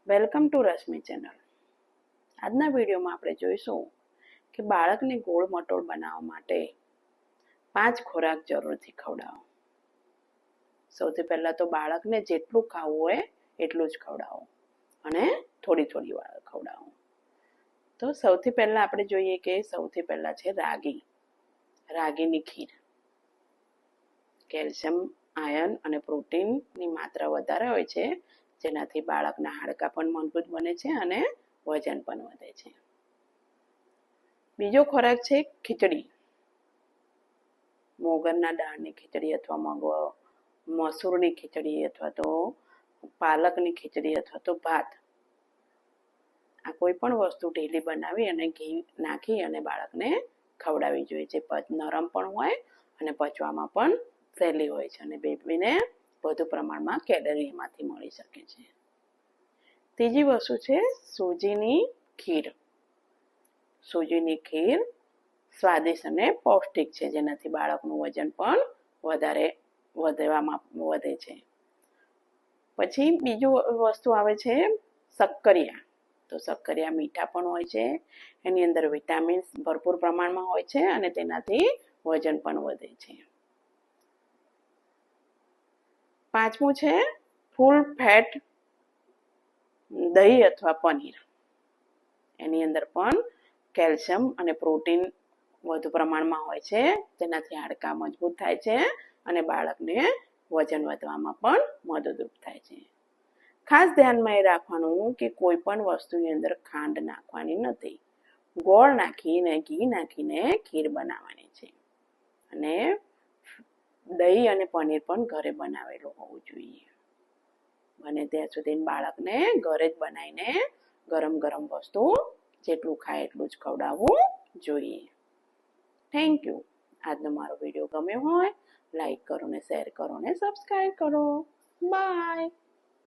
Welcome to Rashmi channel. આજના વિડીયોમાં આપણે જોઈશું કે બાળકને ગોળ મટોળ બનાવવા માટે 5 ખોરાક જરૂરથી ખવડાવો. સૌથી પહેલાં તો બાળકને જેટલું ખાવું હોય એટલું જ ખવડાવો અને થોડી થોડી વાર ખવડાવો. તો સૌથી પહેલાં આપણે જોઈએ કે સૌથી પહેલાં છે રાગીની ખીર. કેલ્શિયમ, આયર્ન અને પ્રોટીનની માત્રા વધારે હોય છે, જેનાથી બાળકના હાડકાં પણ મજબૂત બને છે અને વજન પણ વધે છે. બીજો ખોરાક છે ખીચડી. મોગરના દાળની ખીચડી અથવા મસૂરની ખીચડી અથવા તો પાલકની ખીચડી અથવા તો ભાત. આ કોઈ પણ વસ્તુ ઢીલી બનાવી અને ઘી નાખી અને બાળકને ખવડાવવી જોઈએ, જે નરમ પણ હોય અને પચવામાં પણ સહેલી હોય છે અને બેબીને વધુ પ્રમાણમાં કેલરી એમાંથી મળી શકે છે. ત્રીજી વસ્તુ છે સૂજીની ખીર. સૂજીની ખીર સ્વાદિષ્ટ અને પૌષ્ટિક છે, જેનાથી બાળકનું વજન પણ વધે છે. પછી બીજું વસ્તુ આવે છે શક્કરિયા. તો શક્કરિયા મીઠા પણ હોય છે, એની અંદર વિટામિન્સ ભરપૂર પ્રમાણમાં હોય છે અને તેનાથી વજન પણ વધે છે. પાંચમું છે ફૂલ ફેટ દહીં અથવા પનીર. એની અંદર પણ કેલ્શિયમ અને પ્રોટીન વધુ પ્રમાણમાં હોય છે, તેનાથી હાડકાં મજબૂત થાય છે અને બાળકને વજન વધવામાં પણ મદદરૂપ થાય છે. ખાસ ધ્યાનમાં એ રાખવાનું કે કોઈ પણ વસ્તુની અંદર ખાંડ નાખવાની નથી. ગોળ નાખીને ઘી નાખીને ખીર બનાવવાની છે અને દહીં અને પનીર પણ ઘરે બનાવેલું હોવું જોઈએ. બને ત્યાં સુધી બાળકને ઘરે જ બનાવીને ગરમ ગરમ વસ્તુ જેટલું ખાય એટલું જ ખવડાવવું જોઈએ. Thank you. આજનો મારો વિડીયો ગમ્યો હોય લાઈક કરો ને શેર કરો ને સબસ્ક્રાઈબ કરો. બાય.